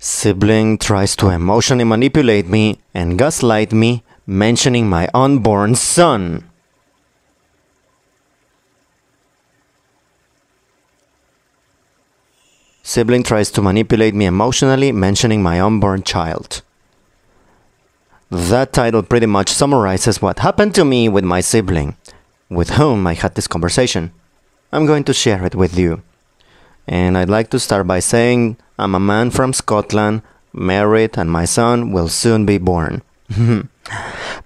Sibling tries to emotionally manipulate me and gaslight me, mentioning my unborn son. Sibling tries to manipulate me emotionally, mentioning my unborn child. That title pretty much summarizes what happened to me with my sibling, with whom I had this conversation. I'm going to share it with you. And I'd like to start by saying I'm a man from Scotland, married, and my son will soon be born.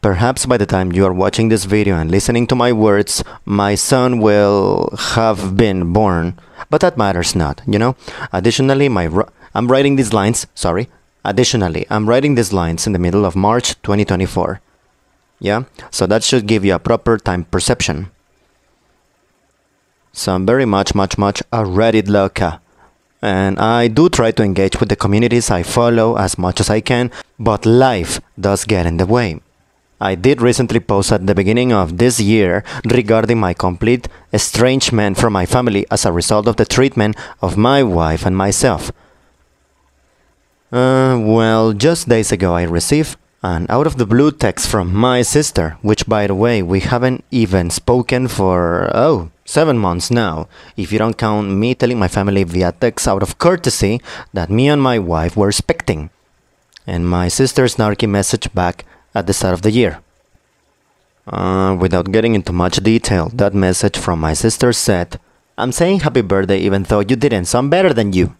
Perhaps by the time you are watching this video and listening to my words, my son will have been born. But that matters not, you know? Additionally, I'm writing these lines in the middle of March 2024. Yeah? So that should give you a proper time perception. So I'm very much a Reddit loca. And I do try to engage with the communities I follow as much as I can, but life does get in the way. I did recently post at the beginning of this year regarding my complete estrangement from my family as a result of the treatment of my wife and myself. Well, just days ago I received an out-of-the-blue text from my sister, which by the way, we haven't even spoken for, 7 months now, if you don't count me telling my family via text out of courtesy that me and my wife were expecting. And my sister's snarky message back at the start of the year. Without getting into much detail, that message from my sister said, "I'm saying happy birthday even though you didn't, so I'm better than you."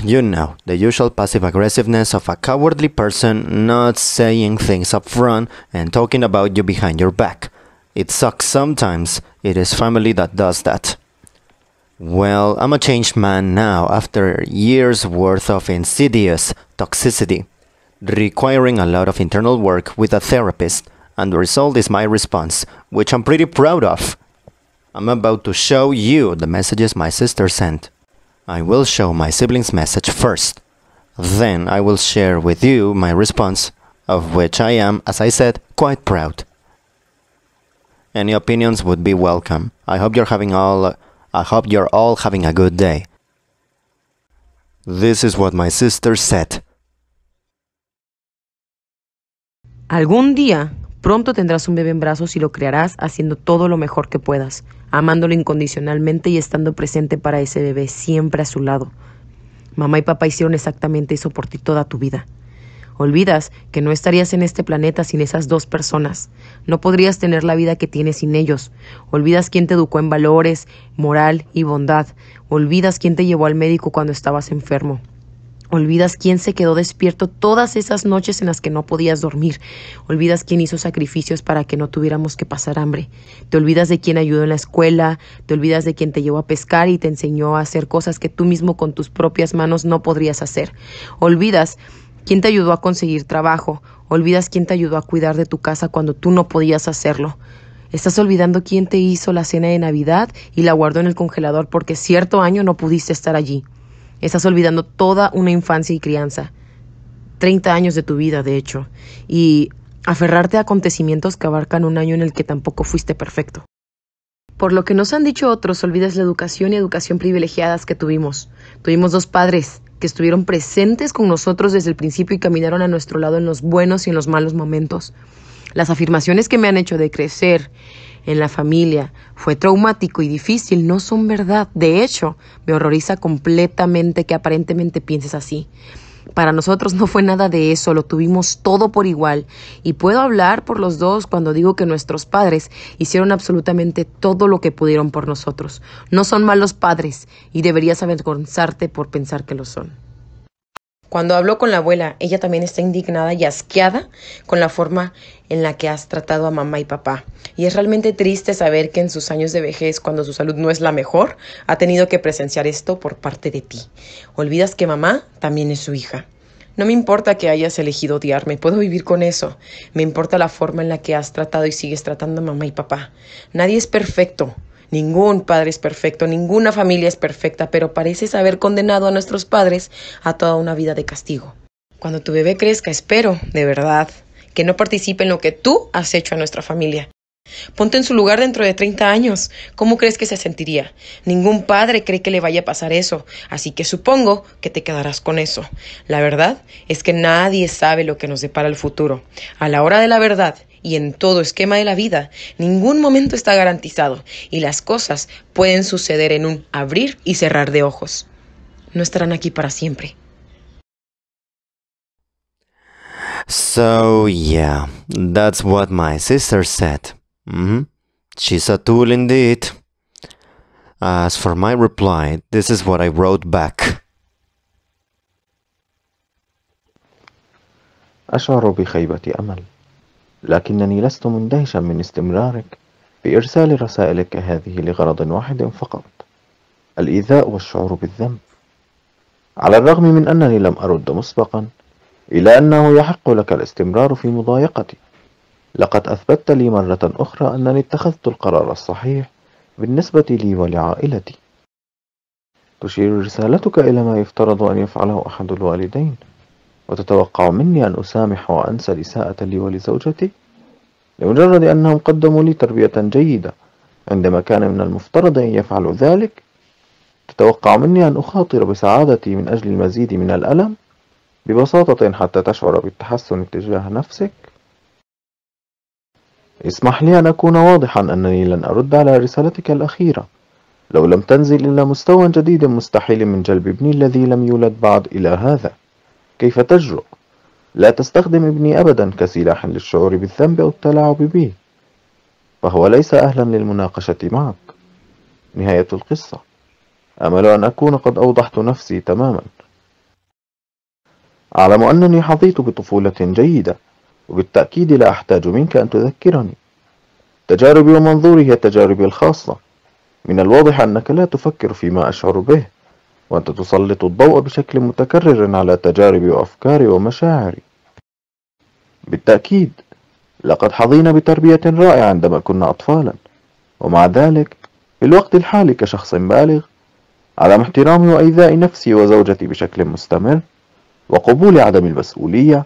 You know, the usual passive-aggressiveness of a cowardly person not saying things up front and talking about you behind your back. It sucks sometimes. It is family that does that. Well, I'm a changed man now after years worth of insidious toxicity, requiring a lot of internal work with a therapist, and the result is my response, which I'm pretty proud of. I'm about to show you the messages my sister sent. I will show my sibling's message first. Then I will share with you my response, of which I am, as I said, quite proud. Any opinions would be welcome. I hope you're all having a good day. This is what my sister said. Algún día, pronto tendrás un bebé en brazos y lo criarás haciendo todo lo mejor que puedas, amándolo incondicionalmente y estando presente para ese bebé siempre a su lado. Mamá y papá hicieron exactamente eso por ti toda tu vida. Olvidas que no estarías en este planeta sin esas dos personas. No podrías tener la vida que tienes sin ellos. Olvidas quién te educó en valores, moral y bondad. Olvidas quién te llevó al médico cuando estabas enfermo. Olvidas quién se quedó despierto todas esas noches en las que no podías dormir. Olvidas quién hizo sacrificios para que no tuviéramos que pasar hambre. Te olvidas de quién ayudó en la escuela. Te olvidas de quién te llevó a pescar y te enseñó a hacer cosas que tú mismo con tus propias manos no podrías hacer. Olvidas quién te ayudó a conseguir trabajo. Olvidas quién te ayudó a cuidar de tu casa cuando tú no podías hacerlo. Estás olvidando quién te hizo la cena de Navidad y la guardó en el congelador porque cierto año no pudiste estar allí. Estás olvidando toda una infancia y crianza, 30 años de tu vida, de hecho, y aferrarte a acontecimientos que abarcan un año en el que tampoco fuiste perfecto. Por lo que nos han dicho otros, olvidas la educación y educación privilegiadas que tuvimos. Tuvimos dos padres que estuvieron presentes con nosotros desde el principio y caminaron a nuestro lado en los buenos y en los malos momentos. Las afirmaciones que me han hecho de crecer en la familia fue traumático y difícil no son verdad. De hecho, me horroriza completamente que aparentemente pienses así. Para nosotros no fue nada de eso, lo tuvimos todo por igual. Y puedo hablar por los dos cuando digo que nuestros padres hicieron absolutamente todo lo que pudieron por nosotros. No son malos padres y deberías avergonzarte por pensar que lo son. Cuando hablo con la abuela, ella también está indignada y asqueada con la forma en la que has tratado a mamá y papá. Y es realmente triste saber que en sus años de vejez, cuando su salud no es la mejor, ha tenido que presenciar esto por parte de ti. Olvidas que mamá también es su hija. No me importa que hayas elegido odiarme, puedo vivir con eso. Me importa la forma en la que has tratado y sigues tratando a mamá y papá. Nadie es perfecto. Ningún padre es perfecto, ninguna familia es perfecta, pero pareces haber condenado a nuestros padres a toda una vida de castigo. Cuando tu bebé crezca, espero, de verdad, que no participe en lo que tú has hecho a nuestra familia. Ponte en su lugar dentro de 30 años. ¿Cómo crees que se sentiría? Ningún padre cree que le vaya a pasar eso, así que supongo que te quedarás con eso. La verdad es que nadie sabe lo que nos depara el futuro. A la hora de la verdad y en todo esquema de la vida, ningún momento está garantizado y las cosas pueden suceder en un abrir y cerrar de ojos. No estarán aquí para siempre. So, yeah, that's what my sister said. She's a tool indeed. As for my reply, this is what I wrote back. أشعر بخيبة أمل، لكنني لست مندهشا من استمرارك في إرسال رسائلك هذه لغرض واحد فقط: الإيذاء والشعور بالذنب. على الرغم من أنني لم أرد مسبقا، إلا أنه يحق لك الاستمرار في مضايقتي. لقد أثبتت لي مرة أخرى أنني اتخذت القرار الصحيح بالنسبة لي ولعائلتي. تشير رسالتك إلى ما يفترض أن يفعله أحد الوالدين، وتتوقع مني أن أسامح وأنسى الإساءة لي ولزوجتي لمجرد أنهم قدموا لي تربية جيدة عندما كان من المفترض أن يفعلوا ذلك. تتوقع مني أن أخاطر بسعادتي من أجل المزيد من الألم ببساطة حتى تشعر بالتحسن تجاه نفسك. اسمح لي أن أكون واضحا أنني لن أرد على رسالتك الأخيرة لو لم تنزل إلى مستوى جديد مستحيل من جلب ابني الذي لم يولد بعد إلى هذا. كيف تجرؤ؟ لا تستخدم ابني أبدا كسلاح للشعور بالذنب أو التلاعب به، فهو ليس أهلا للمناقشة معك. نهاية القصة. أمل أن أكون قد أوضحت نفسي تماما. أعلم أنني حظيت بطفولة جيدة، وبالتأكيد لا أحتاج منك أن تذكرني. تجاربي ومنظوري هي تجاربي الخاصة. من الواضح أنك لا تفكر فيما أشعر به، وأنت تسلط الضوء بشكل متكرر على تجاربي وأفكاري ومشاعري. بالتأكيد لقد حظينا بتربية رائعة عندما كنا أطفالا، ومع ذلك في الوقت الحالي كشخص بالغ، عدم احترامي وإيذاء نفسي وزوجتي بشكل مستمر، وقبول عدم المسؤولية،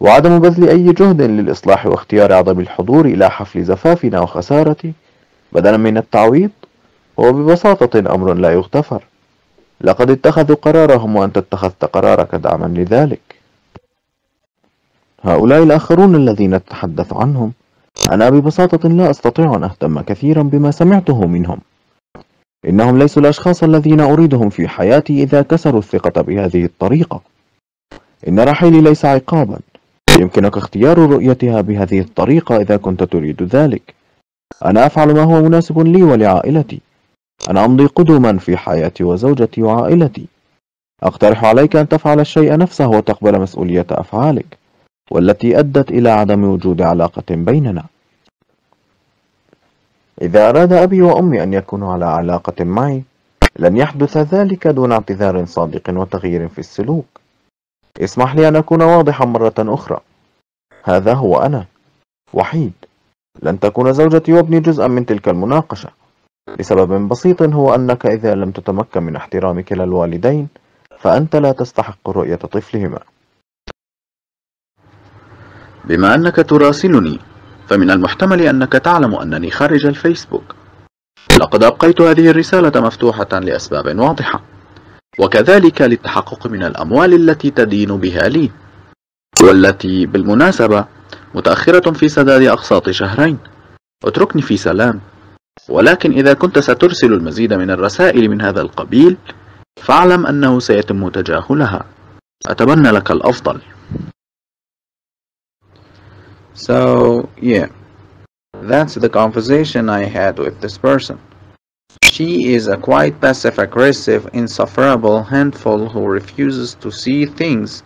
وعدم بذل أي جهد للإصلاح، واختيار عدم الحضور إلى حفل زفافنا وخسارتي بدلا من التعويض، هو ببساطة أمر لا يغتفر. لقد اتخذوا قرارهم وأنت اتخذت قرارك دعما لذلك. هؤلاء الآخرون الذين أتحدث عنهم، أنا ببساطة لا أستطيع أن أهتم كثيرا بما سمعته منهم. إنهم ليسوا الأشخاص الذين أريدهم في حياتي إذا كسروا الثقة بهذه الطريقة. إن رحيلي ليس عقابا، يمكنك اختيار رؤيتها بهذه الطريقة إذا كنت تريد ذلك. أنا أفعل ما هو مناسب لي ولعائلتي. أنا أمضي قدما في حياتي وزوجتي وعائلتي. أقترح عليك أن تفعل الشيء نفسه وتقبل مسؤولية أفعالك، والتي أدت إلى عدم وجود علاقة بيننا. إذا أراد أبي وأمي أن يكونوا على علاقة معي، لن يحدث ذلك دون اعتذار صادق وتغيير في السلوك. اسمح لي أن أكون واضحا مرة أخرى. هذا هو أنا، وحيد. لن تكون زوجتي وابني جزءا من تلك المناقشة، لسبب بسيط، هو أنك إذا لم تتمكن من احترام كلا الوالدين، فأنت لا تستحق رؤية طفلهما. بما أنك تراسلني، فمن المحتمل أنك تعلم أنني خارج الفيسبوك. لقد أبقيت هذه الرسالة مفتوحة لأسباب واضحة، وكذلك للتحقق من الأموال التي تدين بها لي، والتي بالمناسبة متأخرة في سداد أقساط شهرين. اتركني في سلام. ولكن إذا كنت سترسل المزيد من الرسائل من هذا القبيل، فاعلم أنه سيتم تجاهلها. أتمنى لك الأفضل. So, yeah, that's the conversation I had with this person. She is a quite passive-aggressive, insufferable handful who refuses to see things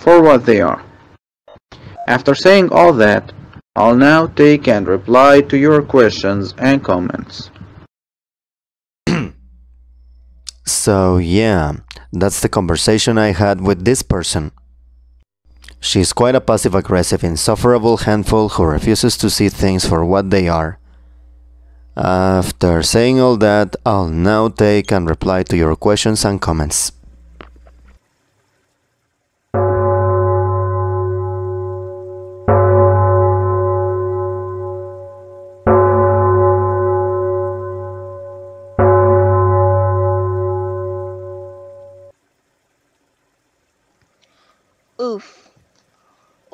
for what they are. After saying all that, I'll now take and reply to your questions and comments. So, yeah, that's the conversation I had with this person. She's quite a passive-aggressive, insufferable handful who refuses to see things for what they are. After saying all that, I'll now take and reply to your questions and comments.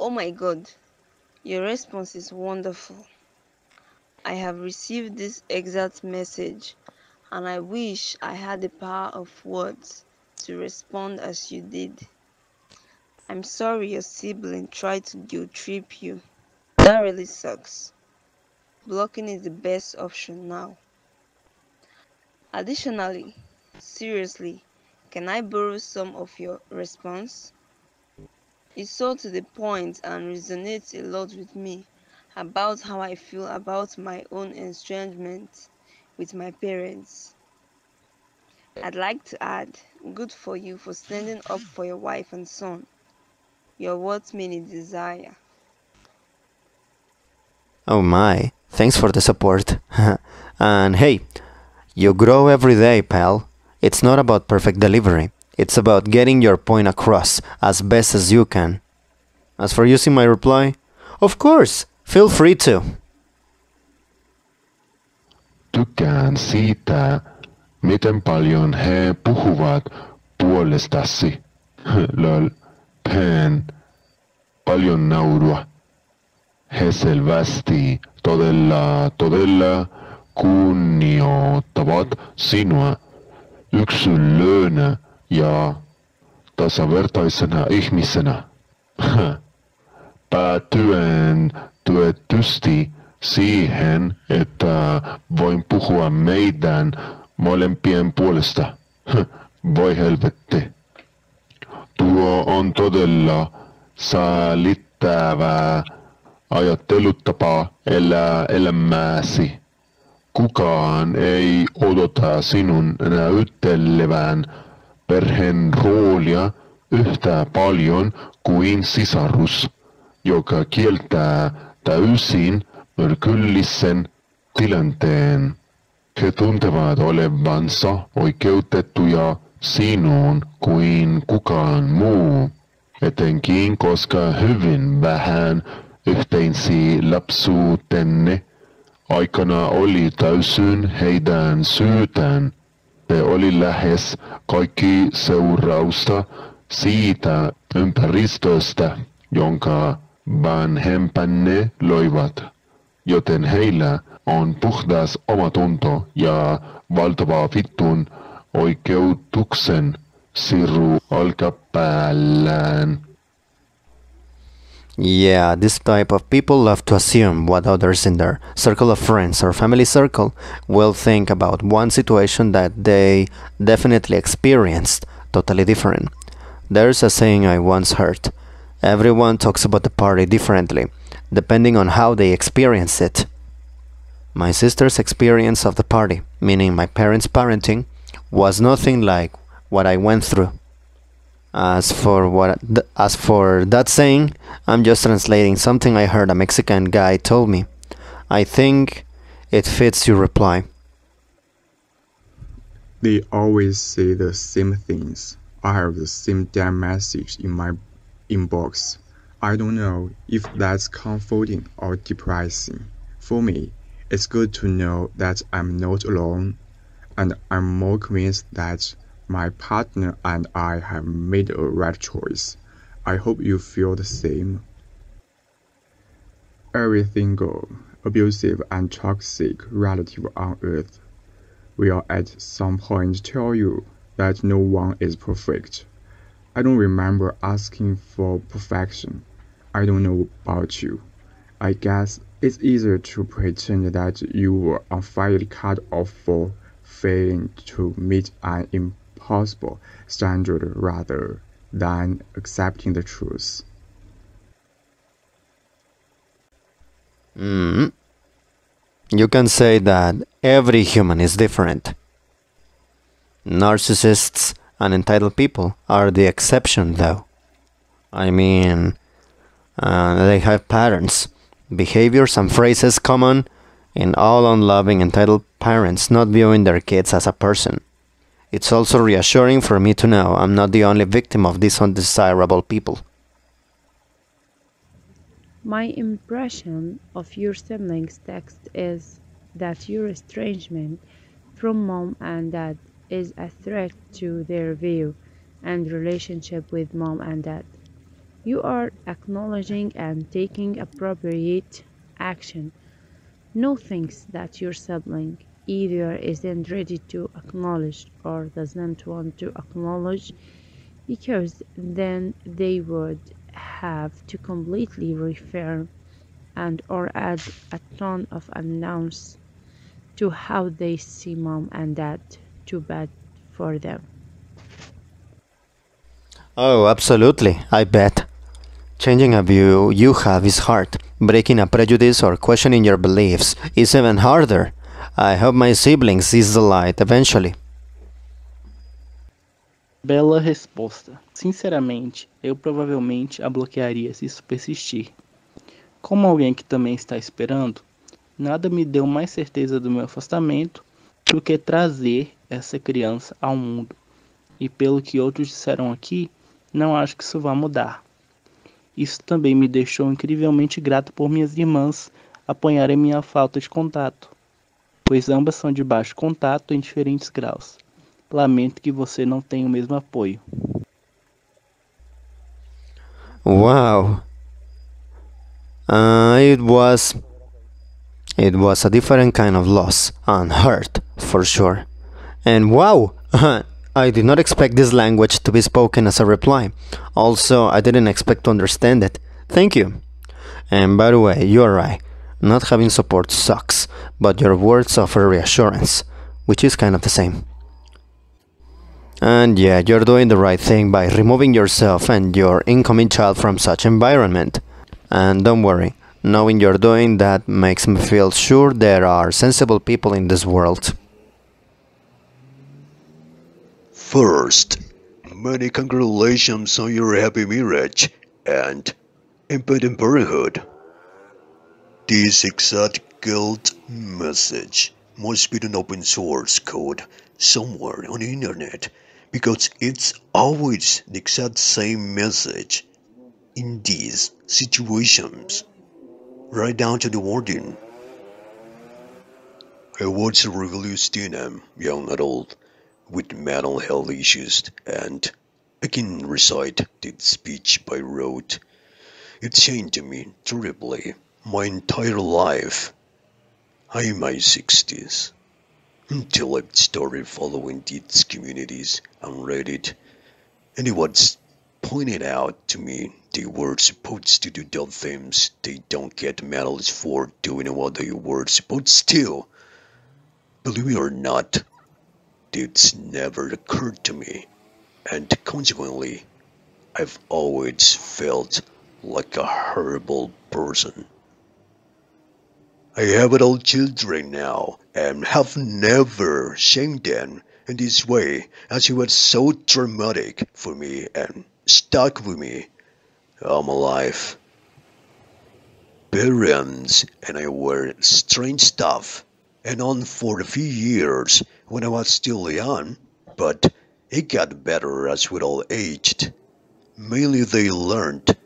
Oh my God, your response is wonderful. I have received this exact message, and I wish I had the power of words to respond as you did. I'm sorry your sibling tried to guilt trip you. That really sucks. Blocking is the best option now. Additionally, seriously, can I borrow some of your response? It's so to the point and resonates a lot with me about how I feel about my own estrangement with my parents. I'd like to add, good for you for standing up for your wife and son. You're what many desire. Oh my, thanks for the support. And hey, you grow every day, pal. It's not about perfect delivery. It's about getting your point across as best as you can. As for using my reply, of course, feel free to. Tykkään siitä, miten paljon he puhuvat puolestasi. Lol, pen, paljon naurua. He selvästi todella kunnioittavat sinua yksilönä ja tasavertaisena ihmisenä. Päätyen tietysti siihen, että voin puhua meidän molempien puolesta. Voi helvetti. Tuo on todella säälittävää ajattelutapa elää elämääsi. Kukaan ei odota sinun näyttelevän perheen roolia yhtä paljon kuin sisarus, joka kieltää täysin myrkyllisen tilanteen. He tuntevat olevansa oikeutettuja sinuun kuin kukaan muu, etenkin koska hyvin vähän yhteensi lapsuutenne aikana oli täysin heidän syytään. Se oli lähes kaikki seurausta siitä ympäristöstä, jonka vanhempanne loivat, joten heillä on puhdas omatunto ja valtava vittun oikeutuksen siru olkapäällään. Yeah, this type of people love to assume what others in their circle of friends or family circle will think about one situation that they definitely experienced totally different. There's a saying I once heard: everyone talks about the party differently, depending on how they experience it. My sister's experience of the party, meaning my parents' parenting, was nothing like what I went through. As for that saying, I'm just translating something I heard a Mexican guy told me. I think it fits your reply. They always say the same things. I have the same damn message in my inbox. I don't know if that's comforting or depressing. For me, it's good to know that I'm not alone, and I'm more convinced that my partner and I have made a right choice. I hope you feel the same. Every single abusive and toxic relative on earth will at some point tell you that no one is perfect. I don't remember asking for perfection. I don't know about you. I guess it's easier to pretend that you were unfairly cut off for failing to meet an impossible standard rather than accepting the truth. You can say that every human is different. Narcissists and entitled people are the exception, though. I mean, they have patterns, behaviors, and phrases common in all unloving, entitled parents not viewing their kids as a person. It's also reassuring for me to know I'm not the only victim of these undesirable people. My impression of your siblings' text is that your estrangement from mom and dad is a threat to their view and relationship with mom and dad. You are acknowledging and taking appropriate action. No things that your sibling either isn't ready to acknowledge or doesn't want to acknowledge, because then they would have to completely reaffirm and or add a tone of announce to how they see mom and dad. Too bad for them. Oh, absolutely, I bet. Changing a view you have is hard. Breaking a prejudice or questioning your beliefs is even harder. I hope my siblings sees the light eventually. Bela resposta. Sinceramente, eu provavelmente a bloquearia se isso persistir. Como alguém que também está esperando, nada me deu mais certeza do meu afastamento do que trazer essa criança ao mundo. E pelo que outros disseram aqui, não acho que isso vá mudar. Isso também me deixou incrivelmente grato por minhas irmãs apoiarem minha falta de contato, pois ambas são de baixo contato em diferentes graus. Lamento que você não tenha o mesmo apoio. Wow. It was a different kind of loss and hurt, for sure. And wow, I did not expect this language to be spoken as a reply. Also, I didn't expect to understand it. Thank you. And by the way, you're right. Not having support sucks, but your words offer reassurance, which is kind of the same. And yeah, you're doing the right thing by removing yourself and your incoming child from such environment. And don't worry, knowing you're doing that makes me feel sure there are sensible people in this world. First, many congratulations on your happy marriage and impending parenthood. This exact guilt message must be an open source code somewhere on the internet, because it's always the exact same message in these situations, right down to the wording. I was a rebellious student, young adult, with mental health issues, and I can recite this speech by rote. It changed me terribly my entire life. I'm in my 60s. Until I started following these communities on Reddit, and it was pointed out to me they were supposed to do the things they don't get medals for doing what they were supposed to. Believe it or not, this never occurred to me, and consequently, I've always felt like a horrible person. I have adult children now, and have never shamed them in this way, as it was so traumatic for me and stuck with me all my life. Parents and I were strange stuff, and on for a few years when I was still young, but it got better as we all aged. Mainly they learned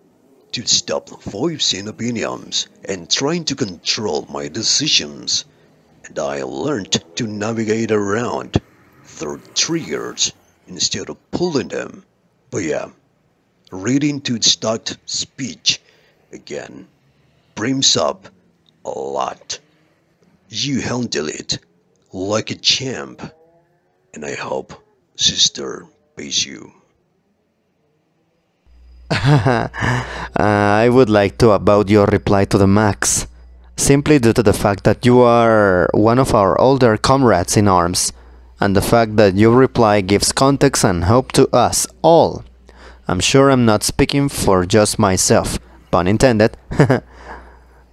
to stop voicing opinions and trying to control my decisions, and I learned to navigate around through triggers instead of pulling them. But yeah, reading to start speech again brings up a lot. You handle it like a champ, and I hope sister pays you. I would like to about your reply to the Max, simply due to the fact that you are one of our older comrades in arms, and the fact that your reply gives context and hope to us all. I'm sure I'm not speaking for just myself, pun intended.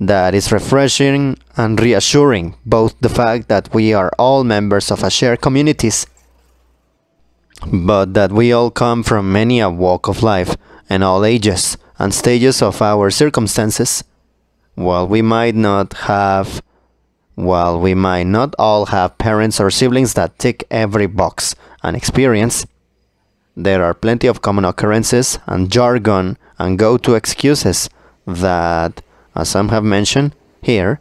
That is refreshing and reassuring, both the fact that we are all members of a shared communities, but that we all come from many a walk of life and all ages and stages of our circumstances. While we might not all have parents or siblings that tick every box and experience, there are plenty of common occurrences and jargon and go-to excuses that, as some have mentioned here,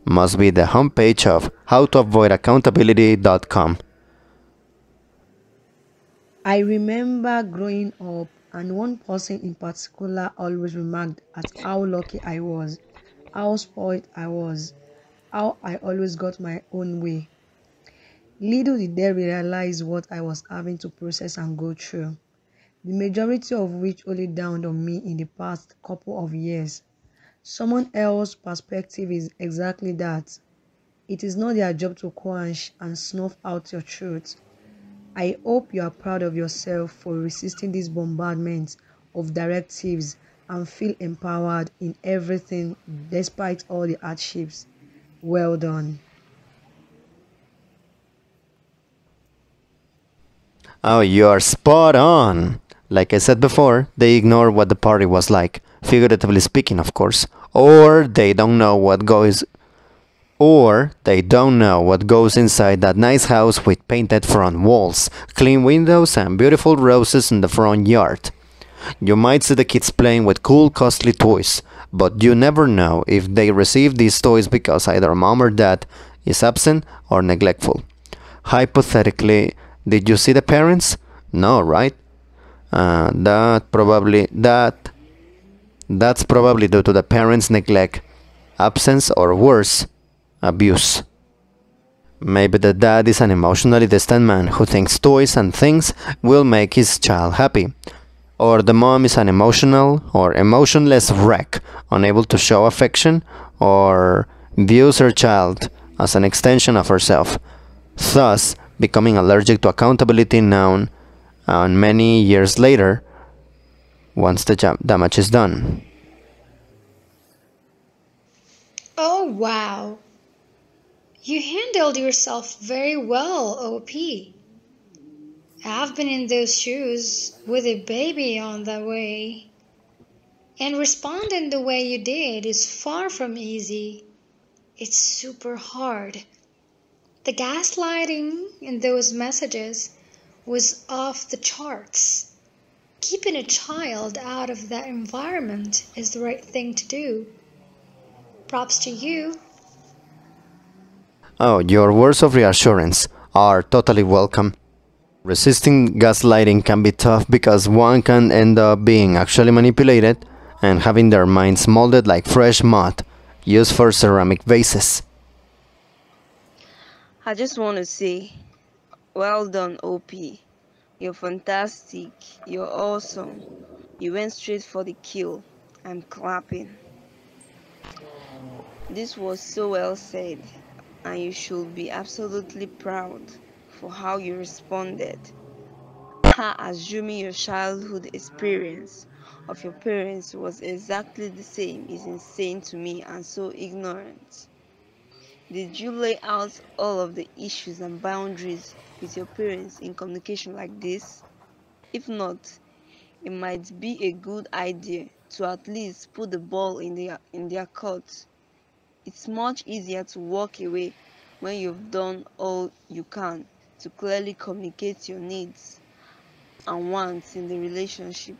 must be the homepage of howtoavoidaccountability.com. I remember growing up and one person in particular always remarked at how lucky I was, how spoiled I was, how I always got my own way. Little did they realize what I was having to process and go through, the majority of which only dawned on me in the past couple of years. Someone else's perspective is exactly that. It is not their job to quench and snuff out your truth. I hope you are proud of yourself for resisting this bombardment of directives and feel empowered in everything despite all the hardships. Well done. Oh, you're spot on! Like I said before, they ignore what the party was like, figuratively speaking, of course, or they don't know what goes inside that nice house with painted front walls, clean windows, and beautiful roses in the front yard. You might see the kids playing with cool, costly toys, but you never know if they receive these toys because either mom or dad is absent or neglectful. Hypothetically, did you see the parents? No, right? That's probably due to the parents' neglect, absence, or worse, abuse. Maybe the dad is an emotionally distant man who thinks toys and things will make his child happy. Or the mom is an emotional or emotionless wreck, unable to show affection or views her child as an extension of herself, thus becoming allergic to accountability now and many years later once the damage is done. Oh wow! You handled yourself very well, OP. I've been in those shoes with a baby on the way. And responding the way you did is far from easy. It's super hard. The gaslighting in those messages was off the charts. Keeping a child out of that environment is the right thing to do. Props to you. Oh, your words of reassurance are totally welcome. Resisting gaslighting can be tough because one can end up being actually manipulated and having their minds molded like fresh mud used for ceramic vases. I just want to say, well done, OP. You're fantastic. You're awesome. You went straight for the kill. I'm clapping. This was so well said, and you should be absolutely proud for how you responded. Assuming your childhood experience of your parents was exactly the same is insane to me and so ignorant. Did you lay out all of the issues and boundaries with your parents in communication like this? If not, it might be a good idea to at least put the ball in their court. It's much easier to walk away when you've done all you can to clearly communicate your needs and wants in the relationship.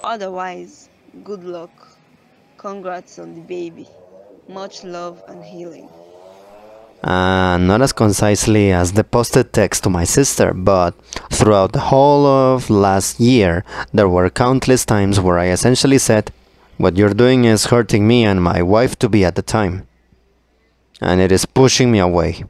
Otherwise, good luck. Congrats on the baby. Much love and healing. Not as concisely as the posted text to my sister, but throughout the whole of last year, there were countless times where I essentially said, "What you're doing is hurting me and my wife-to-be at the time, and it is pushing me away."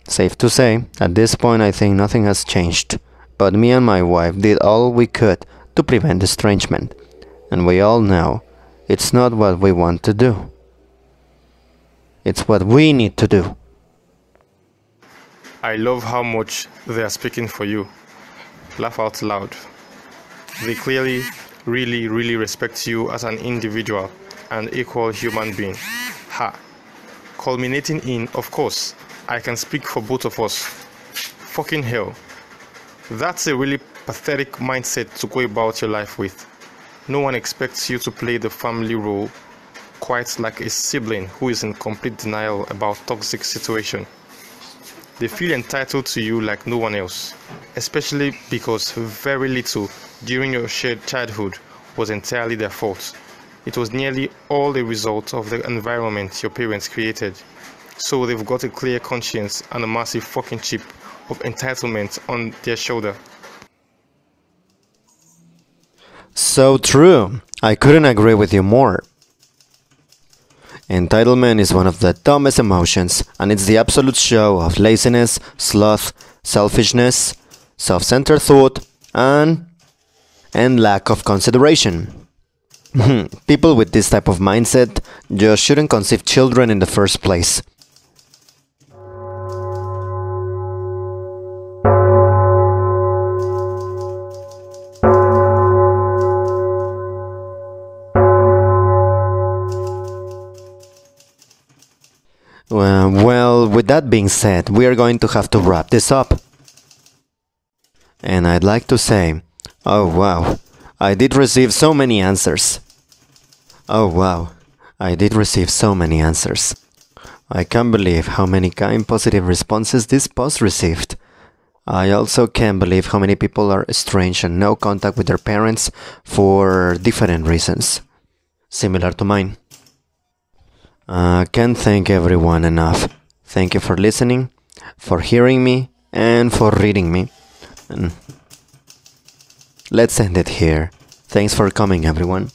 Safe to say, at this point I think nothing has changed, but me and my wife did all we could to prevent estrangement, and we all know it's not what we want to do. It's what we need to do. I love how much they are speaking for you. Laugh out loud. They clearly, really respect you as an individual and equal human being. Ha! Culminating in, of course, I can speak for both of us. Fucking hell. That's a really pathetic mindset to go about your life with. No one expects you to play the family role quite like a sibling who is in complete denial about toxic situation. They feel entitled to you like no one else, especially because very little during your shared childhood was entirely their fault. It was nearly all a result of the environment your parents created. So they've got a clear conscience and a massive fucking chip of entitlement on their shoulder. So true. I couldn't agree with you more. Entitlement is one of the dumbest emotions, and it's the absolute show of laziness, sloth, selfishness, self-centered thought, and lack of consideration. People with this type of mindset just shouldn't conceive children in the first place. Well, with that being said, we are going to have to wrap this up. And I'd like to say, oh wow, I did receive so many answers. Oh wow, I did receive so many answers. I can't believe how many kind positive responses this post received. I also can't believe how many people are estranged and no contact with their parents for different reasons, similar to mine. Can't thank everyone enough. Thank you for listening, for hearing me, and for reading me. And let's end it here. Thanks for coming, everyone.